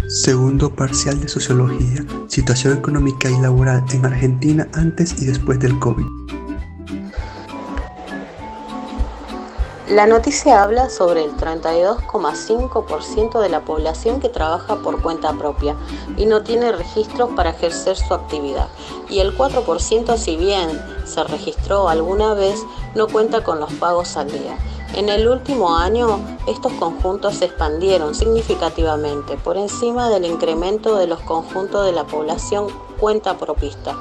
Segundo parcial de Sociología, situación económica y laboral en Argentina antes y después del COVID. La noticia habla sobre el 32,5% de la población que trabaja por cuenta propia y no tiene registros para ejercer su actividad, y el 4%, si bien se registró alguna vez, no cuenta con los pagos al día. En el último año, estos conjuntos se expandieron significativamente por encima del incremento de los conjuntos de la población cuenta propista.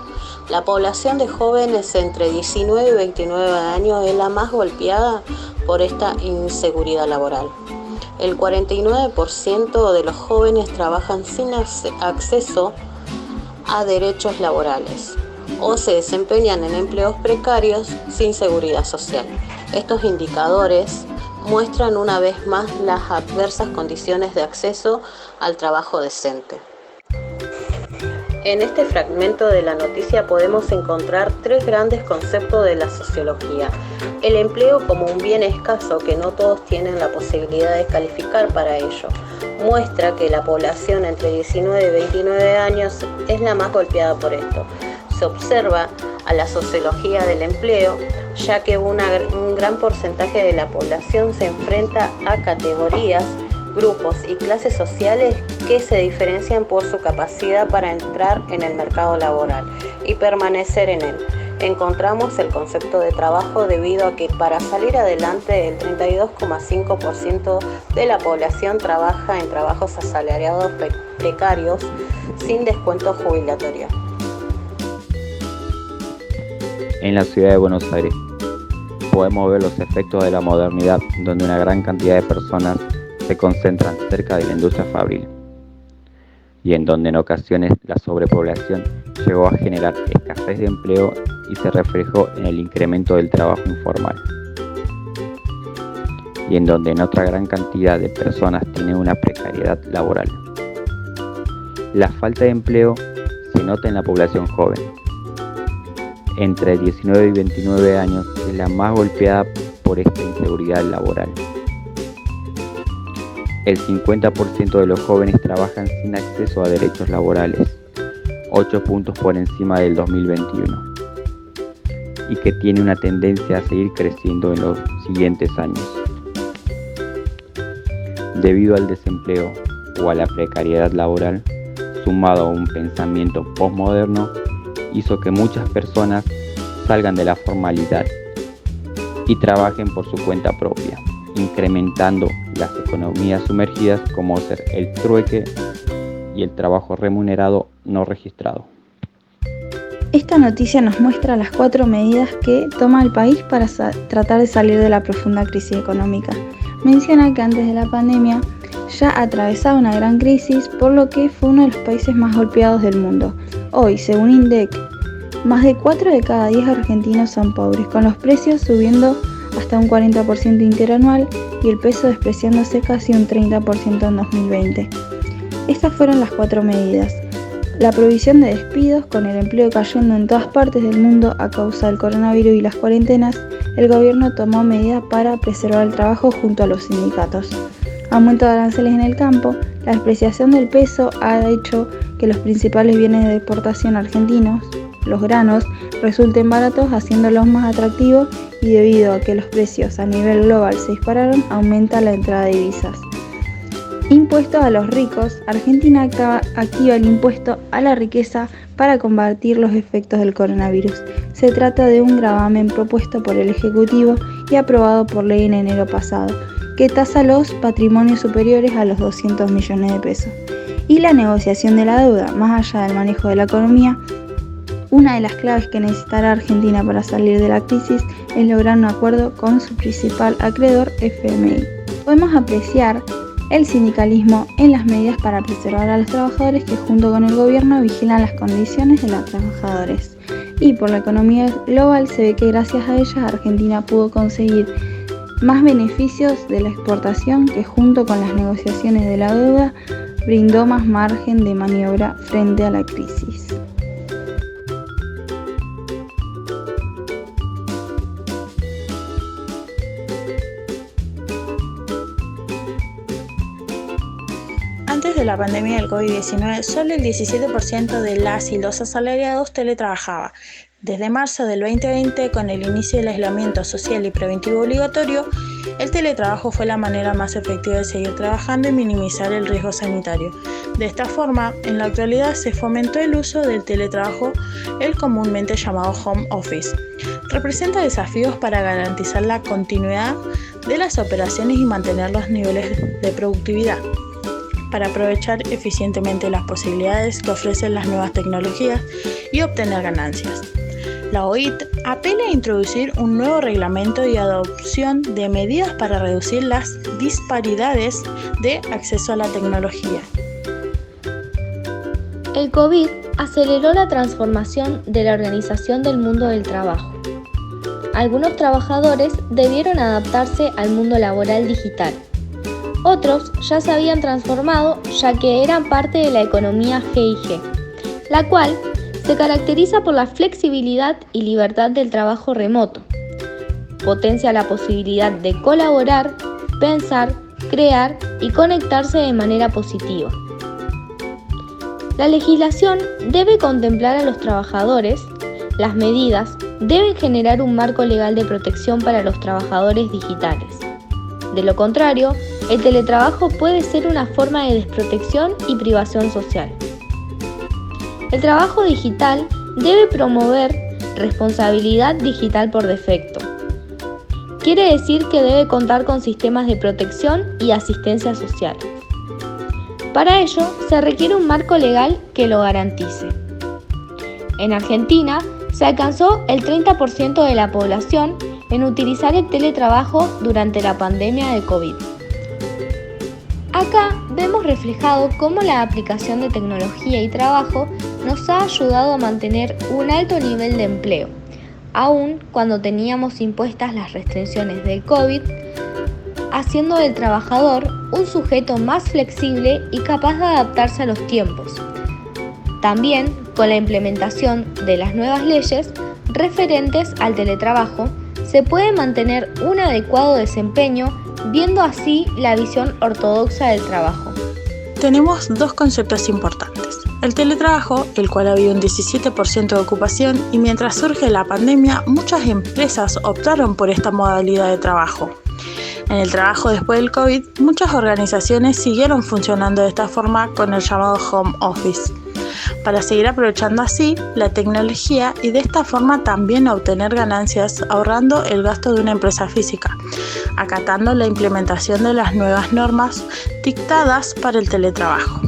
La población de jóvenes entre 19 y 29 años es la más golpeada por esta inseguridad laboral. El 49% de los jóvenes trabajan sin acceso a derechos laborales o se desempeñan en empleos precarios sin seguridad social. Estos indicadores muestran una vez más las adversas condiciones de acceso al trabajo decente. En este fragmento de la noticia podemos encontrar tres grandes conceptos de la sociología. El empleo como un bien escaso que no todos tienen la posibilidad de calificar para ello. Muestra que la población entre 19 y 29 años es la más golpeada por esto. Se observa a la sociología del empleo, ya que un gran porcentaje de la población se enfrenta a categorías, grupos y clases sociales que se diferencian por su capacidad para entrar en el mercado laboral y permanecer en él. Encontramos el concepto de trabajo debido a que para salir adelante el 32,5% de la población trabaja en trabajos asalariados precarios sin descuento jubilatorio. En la ciudad de Buenos Aires podemos ver los efectos de la modernidad, donde una gran cantidad de personas se concentran cerca de la industria fabril y en donde en ocasiones la sobrepoblación llegó a generar escasez de empleo y se reflejó en el incremento del trabajo informal, y en donde en otra gran cantidad de personas tienen una precariedad laboral. La falta de empleo se nota en la población joven. Entre 19 y 29 años es la más golpeada por esta inseguridad laboral. El 50% de los jóvenes trabajan sin acceso a derechos laborales, 8 puntos por encima del 2021, y que tiene una tendencia a seguir creciendo en los siguientes años. Debido al desempleo o a la precariedad laboral, sumado a un pensamiento postmoderno, hizo que muchas personas salgan de la formalidad y trabajen por su cuenta propia, incrementando las economías sumergidas como ser el trueque y el trabajo remunerado no registrado. Esta noticia nos muestra las 4 medidas que toma el país para tratar de salir de la profunda crisis económica. Menciona que antes de la pandemia ya atravesaba una gran crisis, por lo que fue uno de los países más golpeados del mundo. Hoy, según INDEC, más de 4 de cada 10 argentinos son pobres, con los precios subiendo hasta un 40% interanual y el peso despreciándose casi un 30% en 2020. Estas fueron las 4 medidas. La prohibición de despidos, con el empleo cayendo en todas partes del mundo a causa del coronavirus y las cuarentenas, el gobierno tomó medidas para preservar el trabajo junto a los sindicatos. Aumento de aranceles en el campo, la despreciación del peso ha hecho que los principales bienes de exportación argentinos, los granos, resulten baratos, haciéndolos más atractivos, y debido a que los precios a nivel global se dispararon, aumenta la entrada de divisas. Impuestos a los ricos. Argentina activa el impuesto a la riqueza para combatir los efectos del coronavirus. Se trata de un gravamen propuesto por el Ejecutivo y aprobado por ley en enero pasado, que tasa los patrimonios superiores a los 200 millones de pesos. Y la negociación de la deuda, más allá del manejo de la economía. Una de las claves que necesitará Argentina para salir de la crisis es lograr un acuerdo con su principal acreedor, FMI. Podemos apreciar el sindicalismo en las medidas para preservar a los trabajadores que junto con el gobierno vigilan las condiciones de los trabajadores. Y por la economía global se ve que gracias a ellas Argentina pudo conseguir más beneficios de la exportación, que junto con las negociaciones de la deuda brindó más margen de maniobra frente a la crisis. Antes de la pandemia del COVID-19, solo el 17% de las y los asalariados teletrabajaba. Desde marzo del 2020, con el inicio del aislamiento social y preventivo obligatorio, el teletrabajo fue la manera más efectiva de seguir trabajando y minimizar el riesgo sanitario. De esta forma, en la actualidad se fomentó el uso del teletrabajo, el comúnmente llamado home office. Representa desafíos para garantizar la continuidad de las operaciones y mantener los niveles de productividad, para aprovechar eficientemente las posibilidades que ofrecen las nuevas tecnologías y obtener ganancias. La OIT apela a introducir un nuevo reglamento y adopción de medidas para reducir las disparidades de acceso a la tecnología. El COVID aceleró la transformación de la organización del mundo del trabajo. Algunos trabajadores debieron adaptarse al mundo laboral digital. Otros ya se habían transformado ya que eran parte de la economía G&G, la cual se caracteriza por la flexibilidad y libertad del trabajo remoto. Potencia la posibilidad de colaborar, pensar, crear y conectarse de manera positiva. La legislación debe contemplar a los trabajadores. Las medidas deben generar un marco legal de protección para los trabajadores digitales. De lo contrario, el teletrabajo puede ser una forma de desprotección y privación social. El trabajo digital debe promover responsabilidad digital por defecto. Quiere decir que debe contar con sistemas de protección y asistencia social. Para ello, se requiere un marco legal que lo garantice. En Argentina, se alcanzó el 30% de la población en utilizar el teletrabajo durante la pandemia de COVID. Acá vemos reflejado cómo la aplicación de tecnología y trabajo nos ha ayudado a mantener un alto nivel de empleo, aun cuando teníamos impuestas las restricciones del COVID, haciendo del trabajador un sujeto más flexible y capaz de adaptarse a los tiempos. También con la implementación de las nuevas leyes referentes al teletrabajo, se puede mantener un adecuado desempeño, viendo así la visión ortodoxa del trabajo. Tenemos dos conceptos importantes. El teletrabajo, el cual ha habido un 17% de ocupación, y mientras surge la pandemia, muchas empresas optaron por esta modalidad de trabajo. En el trabajo después del COVID, muchas organizaciones siguieron funcionando de esta forma con el llamado home office, para seguir aprovechando así la tecnología y de esta forma también obtener ganancias ahorrando el gasto de una empresa física, acatando la implementación de las nuevas normas dictadas para el teletrabajo.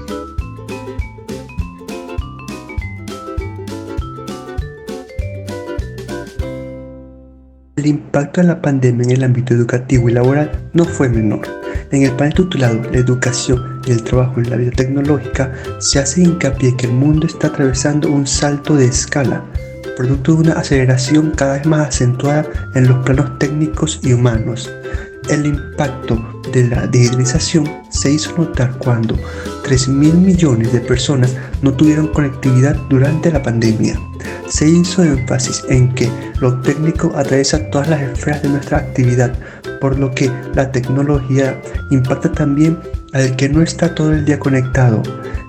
El impacto de la pandemia en el ámbito educativo y laboral no fue menor. En el panel titulado La educación y el trabajo en la vida tecnológica se hace hincapié que el mundo está atravesando un salto de escala, producto de una aceleración cada vez más acentuada en los planos técnicos y humanos. El impacto de la digitalización se hizo notar cuando 3.000 millones de personas no tuvieron conectividad durante la pandemia. Se hizo énfasis en que lo técnico atraviesa todas las esferas de nuestra actividad, por lo que la tecnología impacta también al que no está todo el día conectado.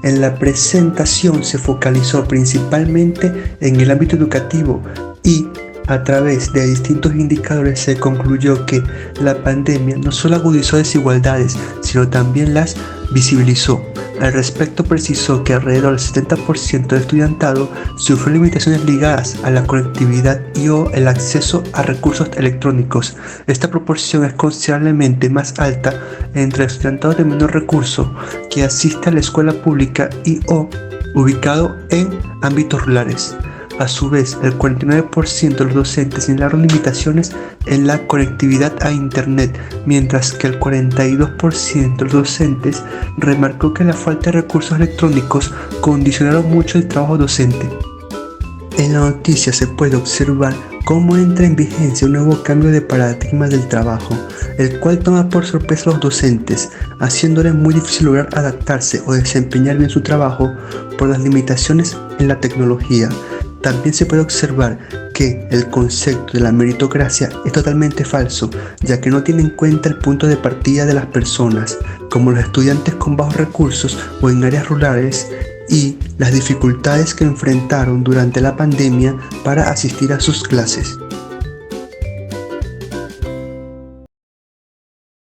En la presentación se focalizó principalmente en el ámbito educativo y a través de distintos indicadores se concluyó que la pandemia no solo agudizó desigualdades, sino también las visibilizó. Al respecto precisó que alrededor del 70% del estudiantado sufrió limitaciones ligadas a la conectividad y o el acceso a recursos electrónicos. Esta proporción es considerablemente más alta entre el estudiantado de menor recurso que asiste a la escuela pública y o ubicado en ámbitos rurales. A su vez, el 49% de los docentes señalaron limitaciones en la conectividad a Internet, mientras que el 42% de los docentes remarcó que la falta de recursos electrónicos condicionaron mucho el trabajo docente. En la noticia se puede observar cómo entra en vigencia un nuevo cambio de paradigma del trabajo, el cual toma por sorpresa a los docentes, haciéndoles muy difícil lograr adaptarse o desempeñar bien su trabajo por las limitaciones en la tecnología. También se puede observar que el concepto de la meritocracia es totalmente falso, ya que no tiene en cuenta el punto de partida de las personas, como los estudiantes con bajos recursos o en áreas rurales, y las dificultades que enfrentaron durante la pandemia para asistir a sus clases.